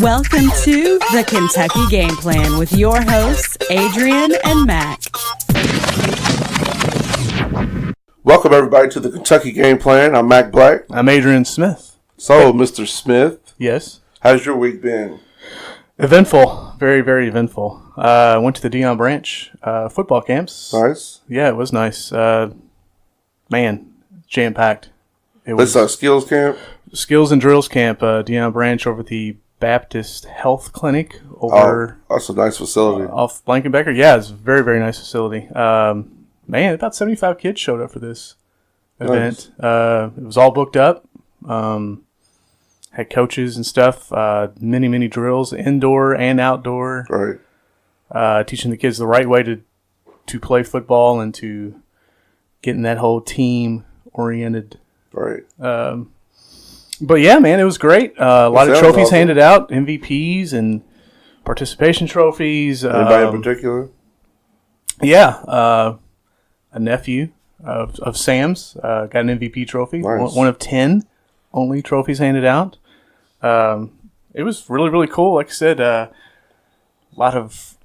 Welcome to the Kentucky Game Plan with your hosts, Adrian and Mac. Welcome, everybody, to the Kentucky Game Plan. I'm Mac Black. I'm Adrian Smith. So, Mr. Smith. Yes? How's your week been? Eventful. Very, very eventful. I went to the Dion Branch football camps. Nice. Yeah, it was nice. Man, jam-packed. This is skills camp? Skills and drills camp, Dion Branch over at the Baptist Health Clinic over that's a nice facility. off Blankenbecker. Yeah, it's a very, very nice facility. Man, about 75 kids showed up for this event. Nice. It was all booked up. Had coaches and stuff. Many, many drills, indoor and outdoor. Right. Teaching the kids the right way to play football and to getting that whole team oriented. Right. But yeah, man, it was great. A lot of trophies awesome. handed out, MVPs and participation trophies. Anybody in particular? Yeah, a nephew of Sam's got an MVP trophy. Nice. One of 10 only trophies handed out. It was really, really cool. Like I said, a lot of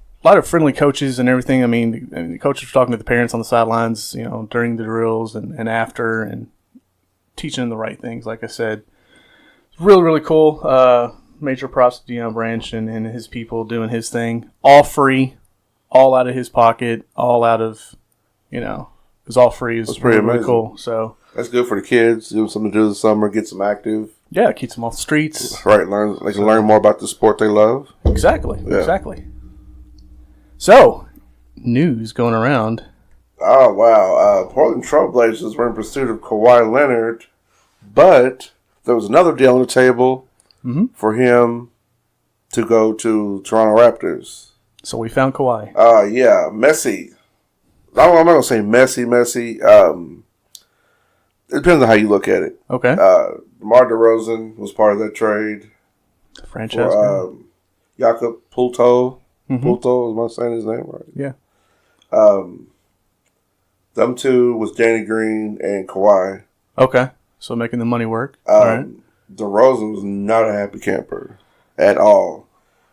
friendly coaches and everything. I mean, the coaches were talking to the parents on the sidelines, you know, during the drills and after, and teaching them the right things. Like I said, really, really cool. Major props to Dion Branch and his people doing his thing. All free, all out of his pocket, all out of, you know, it was all free. It was pretty really, really amazing. cool. So That's good for the kids. Give them something to do this summer. Get some active. yeah, it keeps them off the streets. Right. They can learn more about the sport they love. Exactly. Yeah. Exactly. So, news going around. Oh, wow. Portland Trailblazers were in pursuit of Kawhi Leonard, but there was another deal on the table for him to go to Toronto Raptors. So we found Kawi. Yeah, messy. I'm not going to say messy. It depends on how you look at it. Okay. DeMar DeRozan was part of that trade Franchise. for Jakob Poeltl. Poeltl, am I saying his name right? Yeah. Them two was Danny Green and Kawhi. Okay. So making the money work. All right. DeRozan was not a happy camper at all.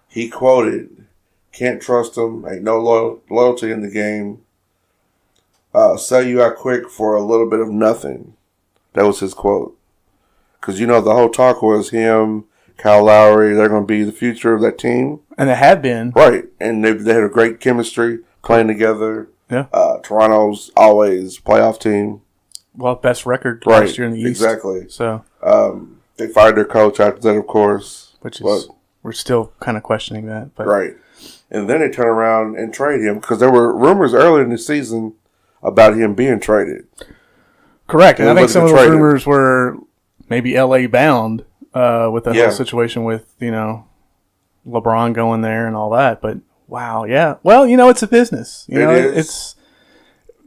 He quoted, "Can't trust him, ain't no loyalty in the game. Sell you out quick for a little bit of nothing." That was his quote. Because, you know, the whole talk was him, Kyle Lowry, they're going to be the future of that team. And they have been. Right. And they had a great chemistry playing together. Yeah. Toronto's always playoff team. Well, best record Right. last year in the East. Exactly. So, They fired their coach after that, of course. which is, we're still kind of questioning that. But Right. And then they turn around and trade him because there were rumors earlier in the season about him being traded. correct. And I He think some of wasn't those traded. rumors were maybe LA bound with the Yeah. whole situation with, you know, LeBron going there and all that. But wow, yeah. Well, you know, it's a business. You know, is. it's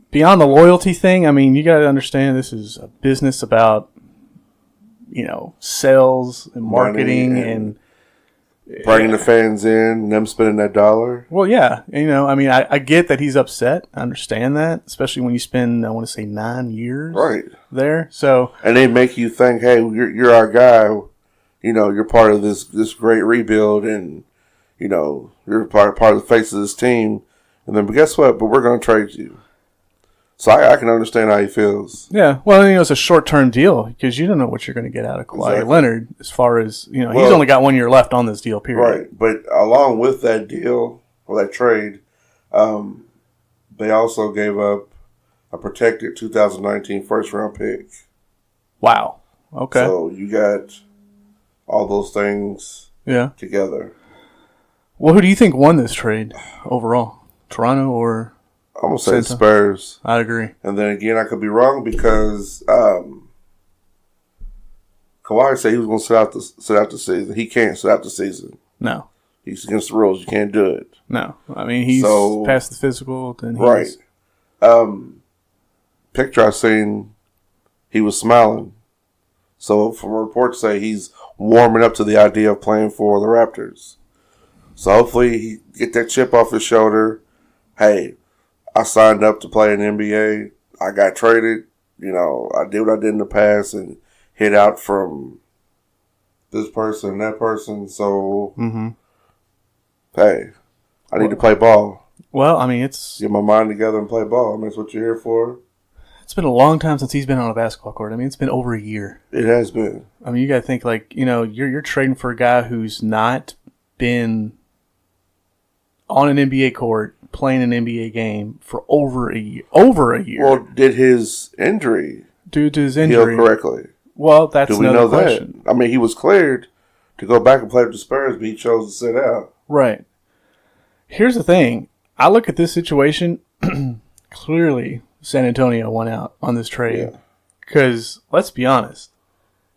beyond the loyalty thing. I mean, you got to understand this is a business about, you know, sales and marketing Money and bringing the fans in, them spending that dollar. well, yeah. You know, I mean, I get that he's upset. I understand that, especially when you spend, I want to say 9 years Right. there. So, And they make you think, hey, you're our guy. You know, you're part of this great rebuild, and, you know, you're part of the face of this team. And then, but guess what? But we're going to trade you. So I can understand how he feels. yeah. Well, you know, it's a short-term deal because you don't know what you're going to get out of Kawhi Exactly. Leonard as far as, you know, he's Well, only got 1 year left on this deal, period. Right. But along with that deal, or that trade, they also gave up a protected 2019 first-round pick. Wow. Okay. So you got all those things yeah. together. Well, who do you think won this trade overall? Toronto or... I'm going to say Santa. Spurs. I'd agree. And then again, I could be wrong because Kawhi said he was going to sit out the season. He can't sit out the season. No. He's against the rules. You can't do it. No. I mean, he's So- past the physical. Then he's, Right. Picture I seen, he was smiling. So from reports say he's warming up to the idea of playing for the Raptors. So hopefully he get that chip off his shoulder. Hey, I signed up to play in the NBA. I got traded. You know, I did what I did in the past and hit out from this person and that person. So, Mm-hmm. hey, I need to play ball. Well, I mean, it's Get my mind together and play ball. I mean, that's what you're here for. It's been a long time since he's been on a basketball court. I mean, it's been over a year. It has been. I mean, you got to think like, you're trading for a guy who's not been on an NBA court playing an NBA game for over a year. Well, did his injury due to his heal injury correctly? Well, that's Do we another know question. that? I mean, he was cleared to go back and play with the Spurs, but he chose to sit out. Right. Here's the thing. I look at this situation. Clearly, San Antonio won out on this trade. Because, let's be honest,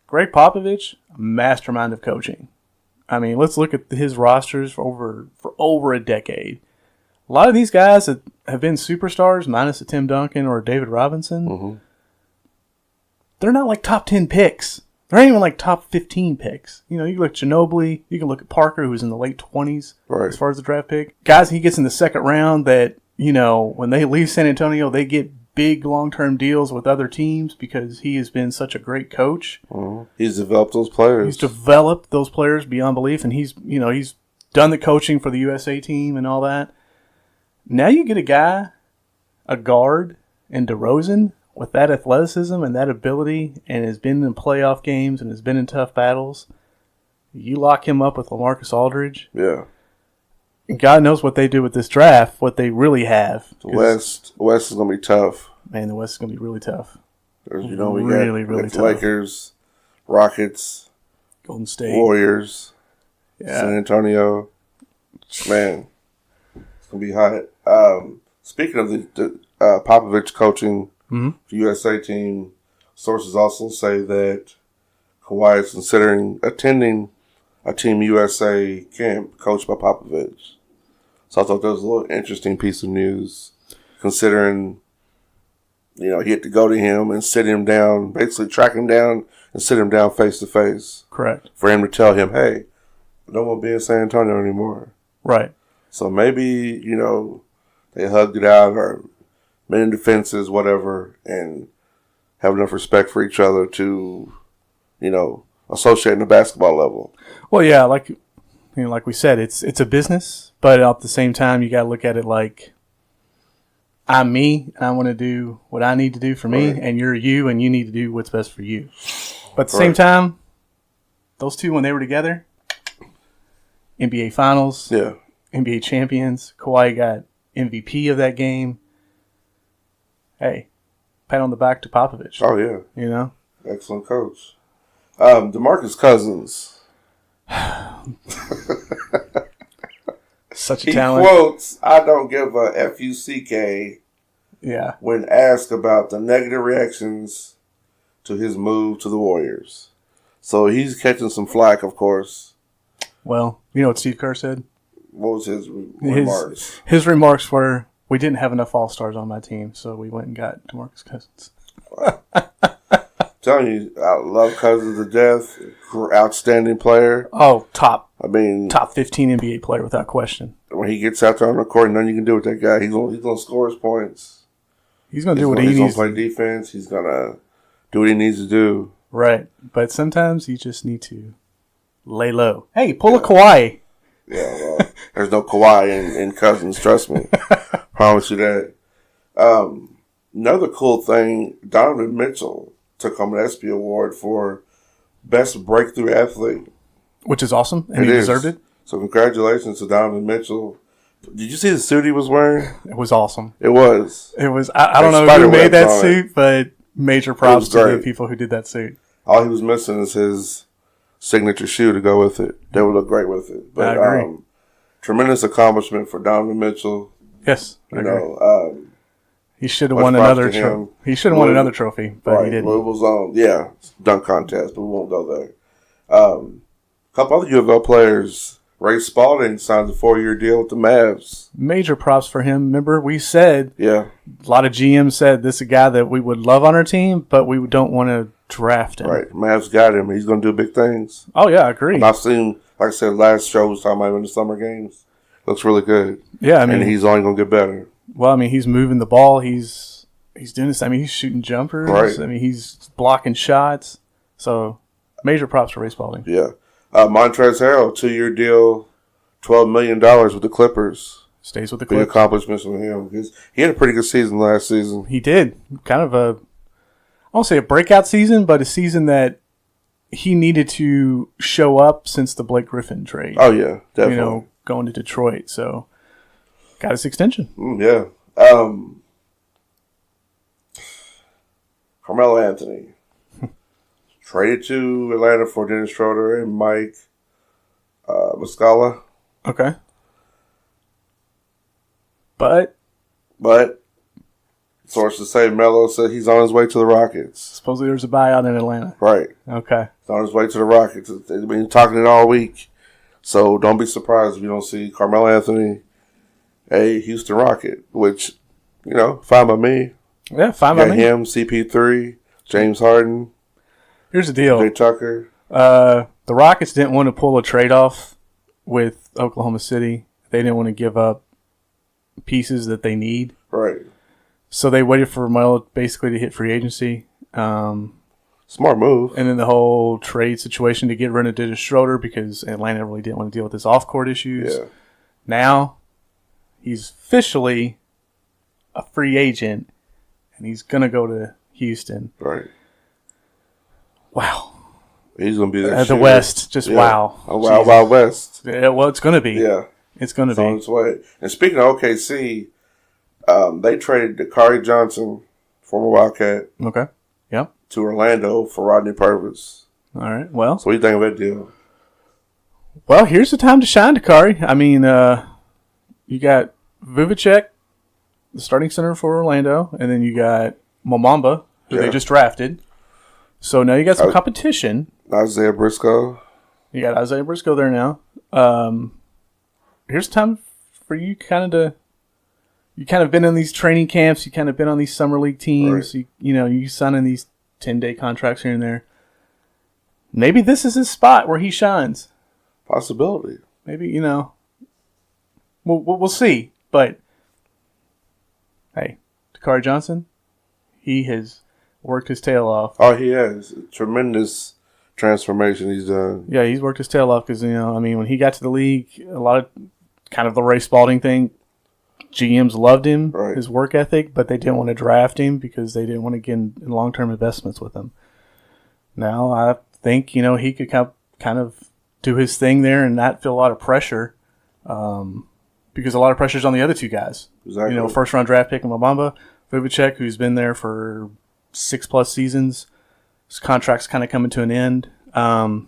Greg Popovich, mastermind of coaching. I mean, let's look at his rosters for over a decade. A lot of these guys that have been superstars, minus a Tim Duncan or David Robinson, they're not like top 10 picks. They're not even like top 15 picks. You look at Ginobili, you can look at Parker, who's in the late 20s as far as the draft pick. Guys he gets in the second round that, when they leave San Antonio, they get big long-term deals with other teams because he has been such a great coach. He's developed those players. He's developed those players beyond belief, and he's done the coaching for the USA team and all that. Now you get a guard, in DeRozan with that athleticism and that ability, and has been in playoff games and has been in tough battles. You lock him up with LaMarcus Aldridge. Yeah. And God knows what they do with this draft, what they really have. The West is going to be tough. Man, the West is going to be really tough. We really got tough. the Lakers, Rockets, Golden State, Warriors, San Antonio. Man, it's going to be hot. Speaking of the Popovich coaching the USA team, sources also say that Kawhi is considering attending a Team USA camp coached by Popovich. So I thought that was a little interesting piece of news, considering, he had to go to him and sit him down, basically track him down and sit him down face to face. Correct. For him to tell him, hey, I don't want to be in San Antonio anymore. Right. So maybe, they hugged it out or been in defenses, whatever, and have enough respect for each other to, associate in the basketball level. Well, yeah, like we said, it's a business, but at the same time, you got to look at it like I'm me, and I want to do what I need to do for me, and you're you, and you need to do what's best for you. But at the same time, those two, when they were together, NBA Finals, NBA champions, Kawhi got MVP of that game. Hey, pat on the back to Popovich. Oh, yeah. Excellent coach. DeMarcus Cousins. Such a he talent. Quotes, I don't give a F-U-C-K when asked about the negative reactions to his move to the Warriors. So he's catching some flack, of course. Well, you know what Steve Kerr said? What was his remarks? His remarks were, we didn't have enough All-Stars on my team, so we went and got DeMarcus Cousins. Telling you, I love Cousins to death. Outstanding player. Oh, top 15 NBA player without question. When he gets out there on the court, nothing you can do with that guy. He's gonna score his points. He's gonna do what he needs. He's gonna play defense. He's gonna do what he needs to do. Right, but sometimes you just need to lay low. Hey, pull a Kawhi. Yeah, well, there's no Kawhi in Cousins. Trust me. Promise you that. Another cool thing: Donovan Mitchell took home an ESPY award for best breakthrough athlete, which is awesome, and he deserved it. So congratulations to Donovan Mitchell. Did you see the suit he was wearing? It was awesome. It was. I don't know who made that suit, but major props to the people who did that suit. All he was missing is his signature shoe to go with it. They would look great with it. But I agree. Tremendous accomplishment for Donovan Mitchell. Yes, he should have won another trophy. He should have won another trophy, but he didn't. Louisville's on, dunk contest, but we won't go there. A couple other U of L players. Ray Spalding signs a 4-year deal with the Mavs. Major props for him. Remember, we said a lot of GMs said this is a guy that we would love on our team, but we don't want to draft him. Right. Mavs got him. He's going to do big things. Oh, yeah, I agree. I've seen, like I said, last show was talking about him in the summer games. Looks really good. Yeah, I mean, and he's only going to get better. Well, I mean, he's moving the ball. He's doing this. I mean, he's shooting jumpers. Right. I mean, he's blocking shots. So, major props for Ray Spalding. Yeah. Montrezl Harrell, 2-year deal, $12 million with the Clippers. Stays with the Big Clippers. accomplishments from him. He had a pretty good season last season. He did. Kind of I won't say a breakout season, but a season that he needed to show up since the Blake Griffin trade. Oh, yeah, definitely. Going to Detroit. So, got his extension. Yeah. Carmelo Anthony. Traded to Atlanta for Dennis Schroeder and Mike Muscala. Okay. But sources say Melo said he's on his way to the Rockets. supposedly there's a buyout in Atlanta. Right. Okay. He's on his way to the Rockets. They've been talking it all week. So don't be surprised if you don't see Carmelo Anthony a Houston Rocket, which, fine by me. Yeah, fine by me. Him, CP3, James Harden, Here's the deal. Jay Tucker. The Rockets didn't want to pull a trade-off with Oklahoma City. They didn't want to give up pieces that they need. Right. So they waited for Melo basically to hit free agency. Smart move. And then the whole trade situation to get rid of Dennis Schroeder because Atlanta really didn't want to deal with his off-court issues. Yeah. Now, he's officially a free agent, and he's going to go to Houston. Right. Wow. He's going to be there. The West, just wow. A Wild West. Yeah, well, it's going to be. Yeah. It's going to It's on be. its way. And speaking of OKC, they traded Dakari Johnson, former Wildcat, Okay. Yep. to Orlando for Rodney Purvis. All right. Well, So what do you think of that deal? here's the time to shine, Dakari. I mean, you got Vuvacek, the starting center for Orlando, and then you got Momamba, who they just drafted. So now you got some competition. Isaiah Briscoe. You got Isaiah Briscoe there now. Here's the time for you you kind of been in these training camps. You kind of been on these summer league teams. Right. You signing these 10-day contracts here and there. Maybe this is his spot where he shines. Possibility. Maybe, we'll see. But, hey, Dakari Johnson, he has worked his tail off. Oh, he has. Tremendous transformation he's done. Yeah, he's worked his tail off because, when he got to the league, a lot of kind of the Ray Spalding thing, GMs loved him, Right. his work ethic, but they didn't want to draft him because they didn't want to get in long-term investments with him. Now, I think, he could kind of do his thing there and not feel a lot of pressure because a lot of pressure is on the other two guys. Exactly. First-round draft pick in Mobamba, Vuvacek, who's been there for 6+ seasons. His contract's kind of coming to an end. Now,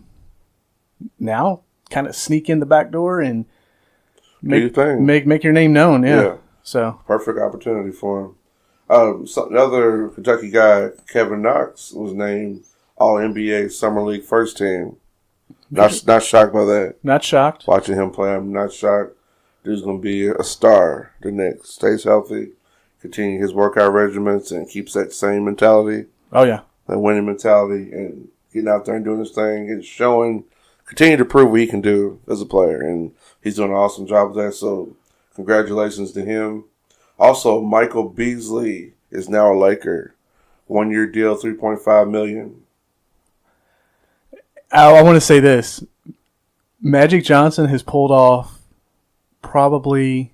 kind of sneak in the back door and make your name known. Yeah. So perfect opportunity for him. Another Kentucky guy, Kevin Knox, was named All-NBA Summer League first team. Not shocked by that. Not shocked. Watching him play, I'm not shocked. Dude's going to be a star the next. Stays healthy, continue his workout regimens, and keeps that same mentality. Oh, yeah. That winning mentality, and getting out there and doing his thing and continue to prove what he can do as a player. And he's doing an awesome job with that, so congratulations to him. Also, Michael Beasley is now a Laker. 1-year deal, $3.5 million. I want to say this. Magic Johnson has pulled off probably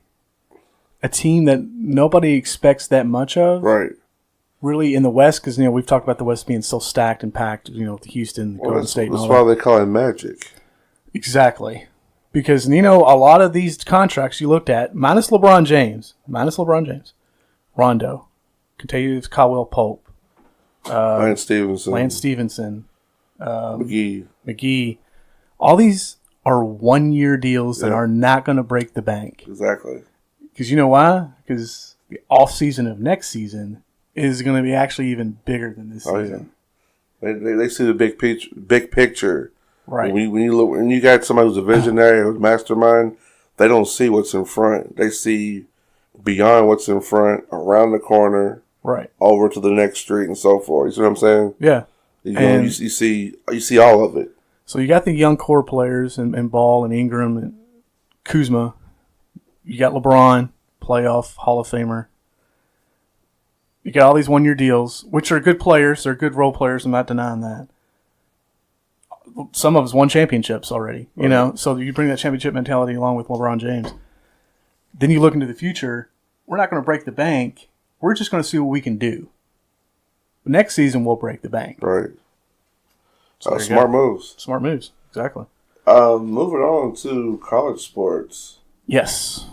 a team that nobody expects that much of. Right. Really in the West, because we've talked about the West being so stacked and packed. With Houston, Golden State. That's why they call it Magic. Exactly, because a lot of these contracts you looked at, minus LeBron James, Rondo, Contagious Caldwell Pope, Lance Stevenson, McGee. All these are 1-year deals that are not going to break the bank. Exactly. Because you know why? Because the off season of next season is going to be actually even bigger than this season. Yeah. They see the big picture. Right. When you got somebody who's a visionary or mastermind, they don't see what's in front. They see beyond what's in front, around the corner, right, over to the next street, and so forth. You see what I'm saying? Yeah. You see all of it. So you got the young core players and Ball and Ingram and Kuzma. You got LeBron, playoff Hall of Famer. You got all these 1-year deals, which are good players. They're good role players. I'm not denying that. some of us won championships already, you know. So you bring that championship mentality along with LeBron James. Then you look into the future. We're not going to break the bank. We're just going to see what we can do. Next season, we'll break the bank. Right. So Smart moves. Smart moves. Exactly. Moving on to college sports. Yes.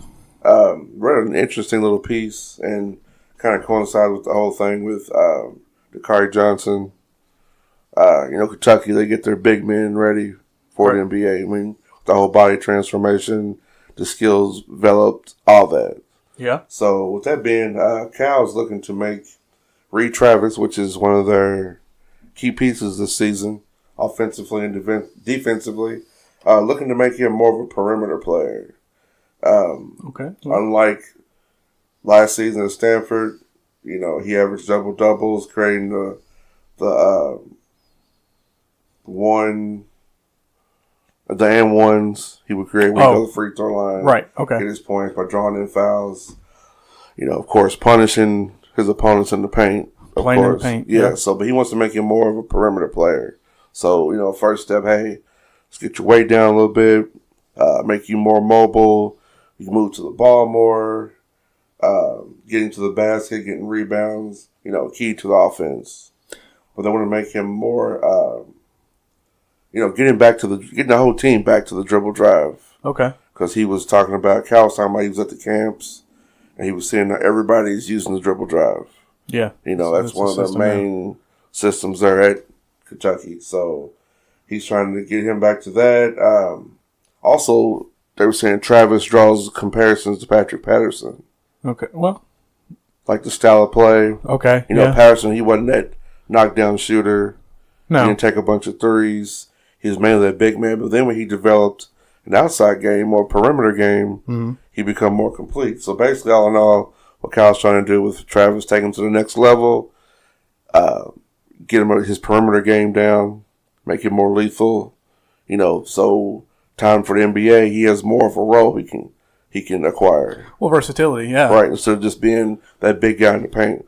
Read an interesting little piece and kind of coincided with the whole thing with Kawi Johnson. Kentucky, they get their big men ready for the NBA. I mean, the whole body transformation, the skills developed, all that. Yeah. So with that being, Cal's looking to make Reed Travis, which is one of their key pieces this season, offensively and defensively, looking to make him more of a perimeter player. Okay. Unlike last season at Stanford, he averaged double-doubles, creating the and ones he would create when he goes to the free throw line. Right, okay. Get his points by drawing in fouls. Of course, punishing his opponents in the paint. Playing in the paint. Yeah, but he wants to make him more of a perimeter player. So, first step, hey, let's get your weight down a little bit, make you more mobile. You can move to the ball more, getting to the basket, getting rebounds, key to the offense. But they want to make him more, getting the whole team back to the dribble drive. Okay. Because he was talking about, Cal was talking about he was at the camps, and he was seeing that everybody's using the dribble drive. Yeah. That's one of the main systems there at Kentucky. So he's trying to get him back to that. Also, they were saying Travis draws comparisons to Patrick Patterson. Okay. Well, like the style of play. Okay. Patterson, he wasn't that knockdown shooter. No. He didn't take a bunch of threes. He was mainly that big man. But then when he developed an outside game or perimeter game, he become more complete. So basically, all in all, what Cal's trying to do with Travis, take him to the next level, get him his perimeter game down, make him more lethal. So time for the NBA, he has more of a role he can acquire. Well, versatility, yeah. Right, instead of just being that big guy in the paint.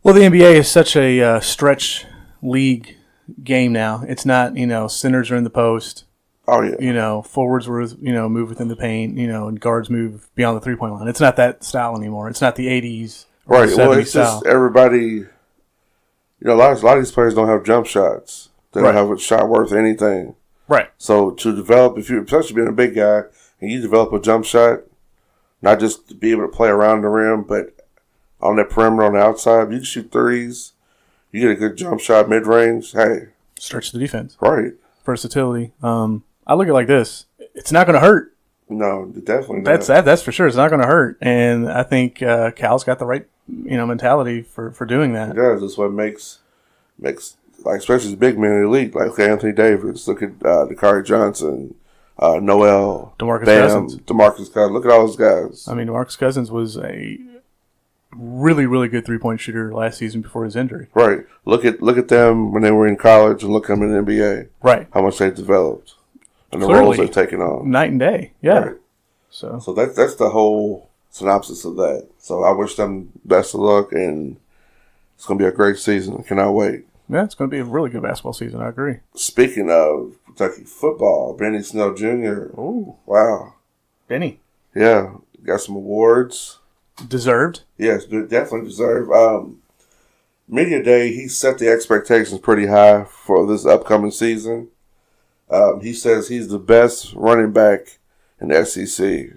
Well, the NBA is such a stretch league game now. It's not, centers are in the post. Oh, yeah. Forwards move within the paint, and guards move beyond the three-point line. It's not that style anymore. It's not the 80s or right. the 70s Well, it's style. just everybody, a lot of these players don't have jump shots. They don't have a shot worth anything. Right. So to develop, especially being a big guy, and you develop a jump shot, not just to be able to play around the rim, but on that perimeter on the outside, you can shoot threes, you get a good jump shot mid-range, hey. Stretch the defense. Right. Versatility. I look at it like this. It's not going to hurt. No, definitely not. That's for sure. It's not going to hurt. And I think Cal's got the right, mentality for doing that. It does. That's what makes like, especially the big men in the league, like Anthony Davis, look at Kawi Johnson, Noel, DeMarcus Cousins. Look at all those guys. I mean, DeMarcus Cousins was a really, really good three-point shooter last season before his injury. Right. Look at them when they were in college and look at them in the NBA. Right. How much they developed. And the Clearly, roles they've taken on. Night and day. Yeah. Right. So that's the whole synopsis of that. So I wish them best of luck, and it's going to be a great season. I cannot wait. Yeah, it's going to be a really good basketball season. I agree. Speaking of Kentucky football, Benny Snell Jr. Oh. Wow. Benny. Yeah. Got some awards. Deserved. Yes, definitely deserved. Media Day, he set the expectations pretty high for this upcoming season. He says he's the best running back in the SEC.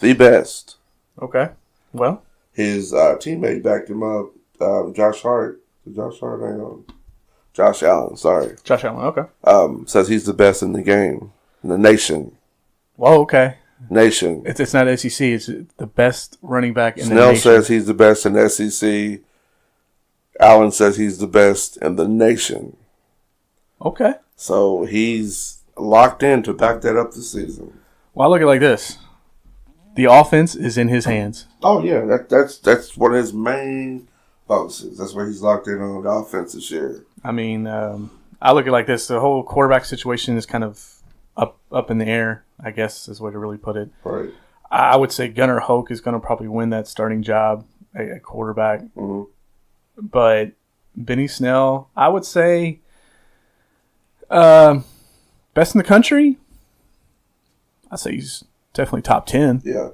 The best. Okay. Well. His teammate backed him up, Josh Allen, sorry. Josh Allen, okay. Says he's the best in the game, in the nation. Well, okay. Nation. It's not SEC. It's the best running back in Snell the nation. says he's the best in the SEC. Allen says he's the best in the nation. Okay. So he's locked in to back that up this season. Well, I look at it like this. The offense is in his hands. Oh, yeah. That's one of his main focuses. That's where he's locked in on the offense this year. I mean, I look at it like this. The whole quarterback situation is kind of up in the air, I guess is the way to really put it. Right. I would say Gunnar Hoke is going to probably win that starting job at quarterback. Mm-hmm. But Benny Snell, I would say Best in the country? I'd say he's definitely top 10. Yeah.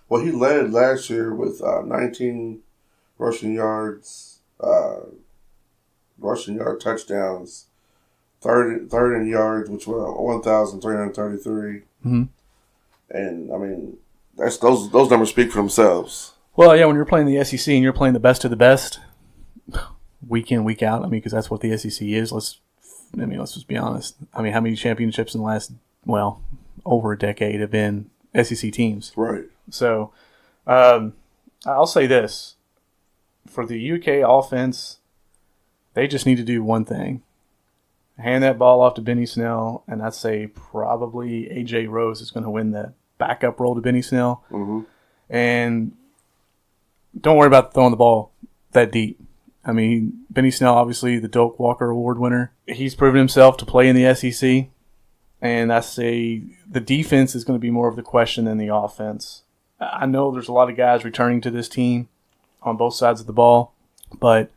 Well, he led last year with 19 rushing yards, rushing yard touchdowns, third in yards, which were 1,333. Mm-hmm. And I mean, that's those numbers speak for themselves. Well, yeah, when you're playing the SEC and you're playing the best of the best, week in, week out. I mean, because that's what the SEC is. Let's just be honest. I mean, how many championships in the last, over a decade have been SEC teams? Right. So, I'll say this. For the UK offense, they just need to do one thing. Hand that ball off to Benny Snell, and I'd say probably A.J. Rose is going to win the backup role to Benny Snell. Mm-hmm. And don't worry about throwing the ball that deep. I mean, Benny Snell, obviously the Doak Walker Award winner. He's proven himself to play in the SEC. And I say the defense is going to be more of the question than the offense. I know there's a lot of guys returning to this team on both sides of the ball. But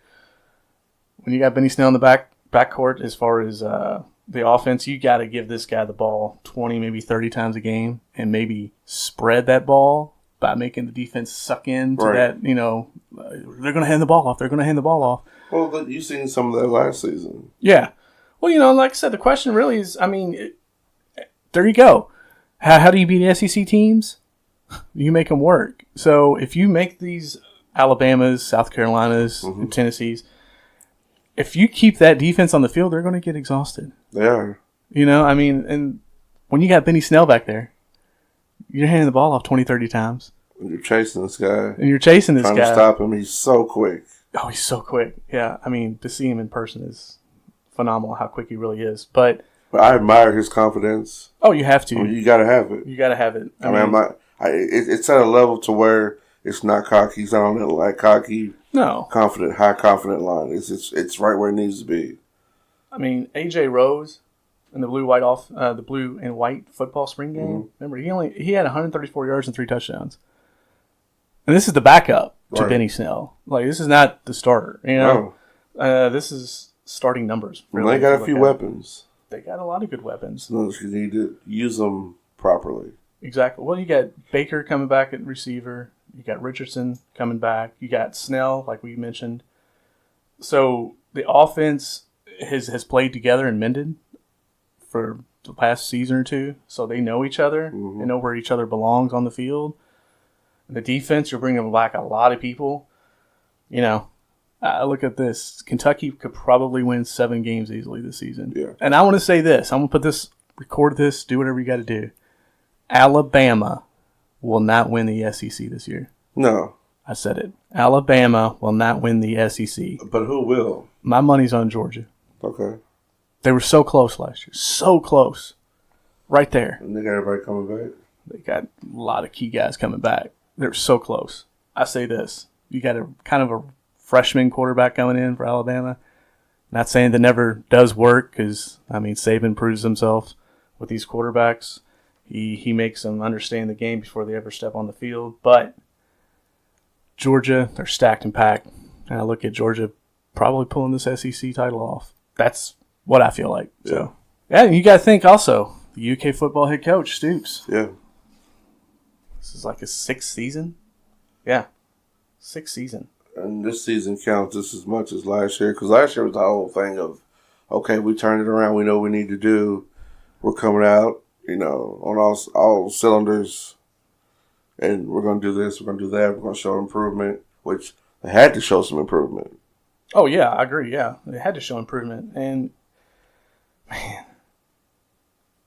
when you got Benny Snell in the backcourt, as far as the offense, you got to give this guy the ball 20, maybe 30 times a game and maybe spread that ball by making the defense suck in to that, they're going to hand the ball off. They're going to hand the ball off. Well, but you've seen some of that last season. Yeah. Well, like I said, the question really is, there you go. How do you beat SEC teams? You make them work. So if you make these Alabamas, South Carolinas, and Tennessees, if you keep that defense on the field, they're going to get exhausted. They are. And when you got Benny Snell back there, you're handing the ball off 20, 30 times. And you're chasing this guy. Trying to stop him. He's so quick. Oh, he's so quick. Yeah. To see him in person is phenomenal how quick he really is. But I admire his confidence. Oh, you have to. You got to have it. You got to have it. It's at a level to where it's not cocky. He's not on that like cocky, confident, high confident line. It's right where it needs to be. A.J. Rose in the blue and white football spring game. Remember, he had 134 yards and 3 touchdowns. And this is the backup to Benny Snell. This is not the starter. This is starting numbers. Really, they got a few weapons. They got a lot of good weapons. You need to use them properly. Exactly. Well, you got Baker coming back at receiver. You got Richardson coming back. You got Snell, like we mentioned. So the offense has played together and mended for the past season or two. So they know each other and know where each other belongs on the field. The defense, you're bringing back a lot of people. Look at this. Kentucky could probably win 7 games easily this season. Yeah. And I want to say this. I'm going to record this, do whatever you got to do. Alabama will not win the SEC this year. No. I said it. Alabama will not win the SEC. But who will? My money's on Georgia. Okay. They were so close last year. So close. Right there. And they got everybody coming back? They got a lot of key guys coming back. They're so close. I say this. You got a kind of a freshman quarterback coming in for Alabama. Not saying that never does work because, Saban proves himself with these quarterbacks. He makes them understand the game before they ever step on the field. But Georgia, they're stacked and packed. And I look at Georgia probably pulling this SEC title off. That's what I feel like. Yeah. So, and you got to think also, the UK football head coach, Stoops. Yeah. This is like his 6th season. Yeah. 6th season. And this season counts just as much as last year. Because last year was the whole thing of, okay, we turned it around. We know what we need to do. We're coming out, on all cylinders. And we're going to do this. We're going to do that. We're going to show improvement. Which they had to show some improvement. Oh, yeah. I agree. Yeah. They had to show improvement. And, man,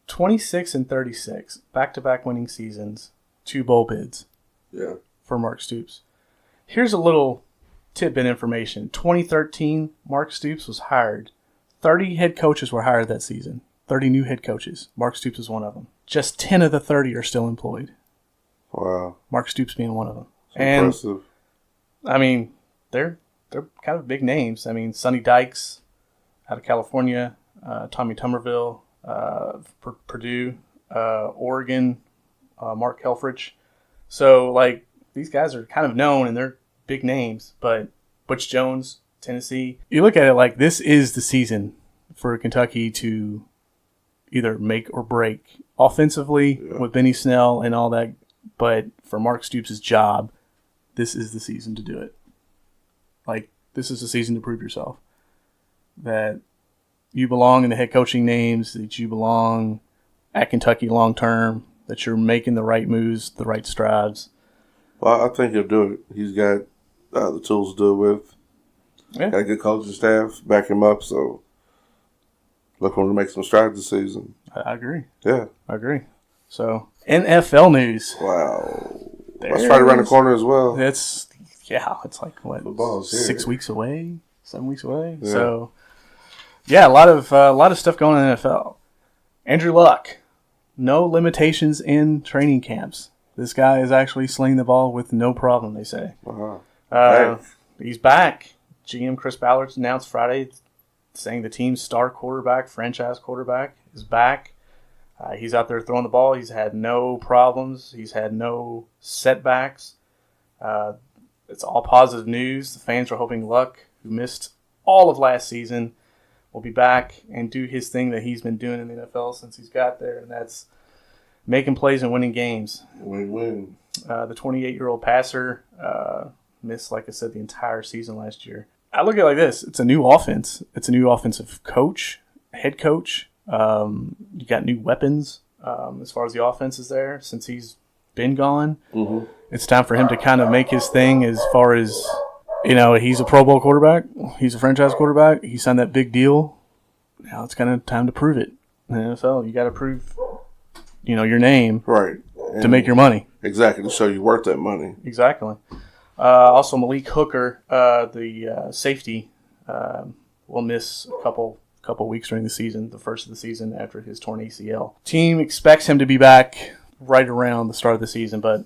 26-36. Back-to-back winning seasons. 2 bowl bids. Yeah. For Mark Stoops. Here's a little tidbit information. 2013, Mark Stoops was hired. 30 head coaches were hired that season. 30 new head coaches. Mark Stoops was one of them. Just 10 of the 30 are still employed. Wow. Mark Stoops being one of them. That's and, impressive. They're kind of big names. Sonny Dykes out of California, Tommy Tuberville, Purdue, Oregon, Mark Helfrich. So, these guys are kind of known and they're big names, but Butch Jones, Tennessee. You look at it like this is the season for Kentucky to either make or break offensively with Benny Snell and all that. But for Mark Stoops' job, this is the season to do it. Like, this is the season to prove yourself. That you belong in the head coaching names, that you belong at Kentucky long term, that you're making the right moves, the right strides. Well, I think he'll do it. He's got the tools to do it with. Yeah. Got a good coaching staff, back him up, so look for him to make some strides this season. I agree. Yeah. I agree. So, NFL news. Wow. That's right around the corner as well. It's like, what, Football's here. 6 weeks away? 7 weeks away? Yeah. So, yeah, a lot of stuff going on in the NFL. Andrew Luck, no limitations in training camps. This guy is actually slinging the ball with no problem, they say. Hey. He's back. GM Chris Ballard announced Friday saying the team's star quarterback, franchise quarterback, is back. He's out there throwing the ball. He's had no problems. He's had no setbacks. It's all positive news. The fans are hoping Luck, who missed all of last season, will be back and do his thing that he's been doing in the NFL since he's got there, and that's making plays and winning games. Win-win. The 28-year-old passer missed, like I said, the entire season last year. I look at it like this. It's a new offense. It's a new offensive coach, head coach. You got new weapons as far as the offense is there since he's been gone. Mm-hmm. It's time for him to kind of make his thing as far as, he's a Pro Bowl quarterback. He's a franchise quarterback. He signed that big deal. Now it's kind of time to prove it. In the NFL, you got to prove, your name right to make your money. Exactly, to show you worth that money. Exactly. Also, Malik Hooker, the safety, will miss a couple weeks during the season, the first of the season after his torn ACL. Team expects him to be back right around the start of the season, but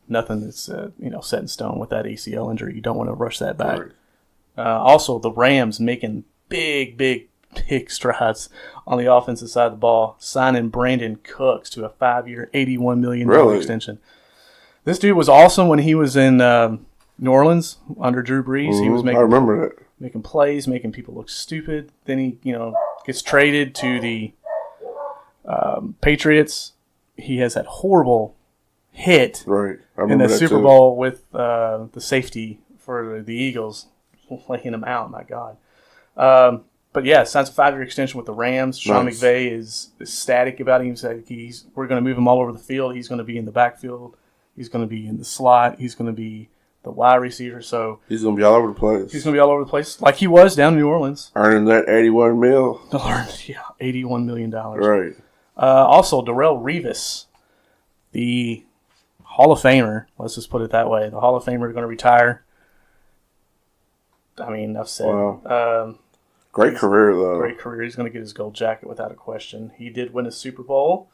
nothing that's set in stone with that ACL injury. You don't want to rush that back. Right. Also, the Rams making big strides on the offensive side of the ball, signing Brandon Cooks to a 5-year, $81 million extension. This dude was awesome when he was in New Orleans under Drew Brees. Mm-hmm. He was I remember that. making plays, making people look stupid. Then he, gets traded to the Patriots. He has that horrible hit Right. I in remember the that Super too. Bowl with the safety for the Eagles, laying him out. My God. But yeah, signs a 5-year extension with the Rams. Sean Nice. McVay is ecstatic about him. He's like, we're going to move him all over the field. He's going to be in the backfield. He's going to be in the slot. He's going to be the wide receiver. So He's going to be all over the place. he's going to be all over the place, like he was down in New Orleans. Earning that $81 million. Yeah, $81 million. Right. Also, Darrelle Revis, the Hall of Famer. Let's just put it that way. The Hall of Famer is going to retire. I mean, enough said. Wow. Great career, though. Great career. He's going to get his gold jacket without a question. He did win a Super Bowl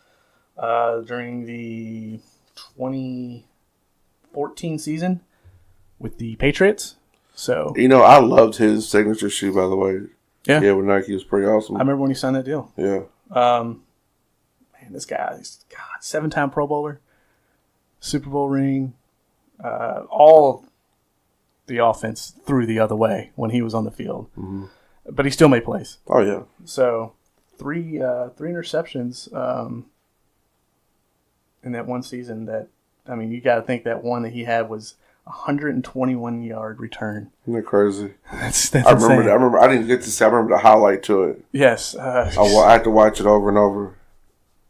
during the 2014 season with the Patriots. So I loved his signature shoe, by the way. Yeah. Yeah, with Nike was pretty awesome. I remember when he signed that deal. Yeah. Man, this guy, he's 7-time Pro Bowler, Super Bowl ring, all the offense threw the other way when he was on the field. Mm-hmm. But he still made plays. Oh, yeah. So, three interceptions in that one season you got to think that one that he had was a 121-yard return. Isn't that crazy? That's I remember insane. that. I didn't get to see. I remember the highlight to it. Yes. I had to watch it over and over.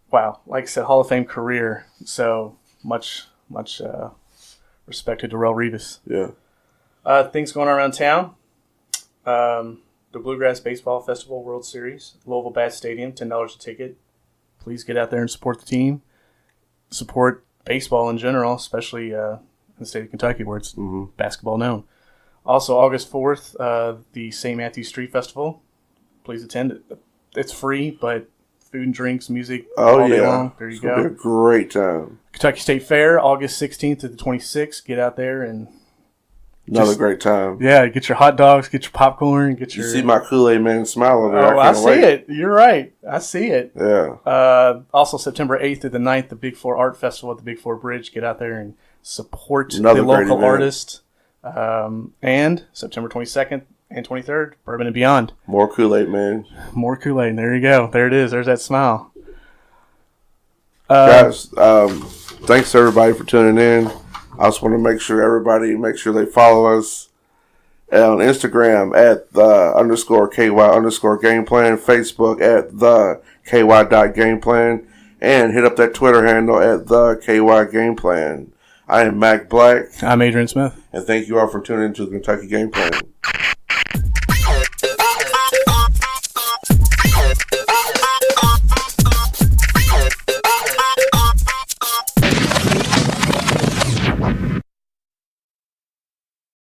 Wow. Like I said, Hall of Fame career. So, much respect to Darrelle Revis. Yeah. Things going on around town. The Bluegrass Baseball Festival World Series, Louisville Bass Stadium, $10 a ticket. Please get out there and support the team. Support baseball in general, especially in the state of Kentucky where it's basketball known. Also, August 4th, the St. Matthews Street Festival. Please attend it. It's free, but food and drinks, music all day long. There you go. It's going to be a great time. Kentucky State Fair, August 16th to the 26th. Get out there and Another great time. Yeah, get your hot dogs, get your popcorn, get your... You see my Kool-Aid man smile over there. I see it. You're right. I see it. Yeah. Also, September 8th to the 9th, the Big Four Art Festival at the Big Four Bridge. Get out there and support Another the great local event. artist. And September 22nd and 23rd, Bourbon and Beyond. More Kool-Aid, man. More Kool-Aid. There you go. There it is. There's that smile. Guys, thanks to everybody for tuning in. I just want to make sure they follow us on Instagram at the _KY_gameplan, Facebook at the KY.gameplan, and hit up that Twitter handle at the KY Gameplan. I am Mac Black. I'm Adrian Smith. And thank you all for tuning into the Kentucky Game Plan.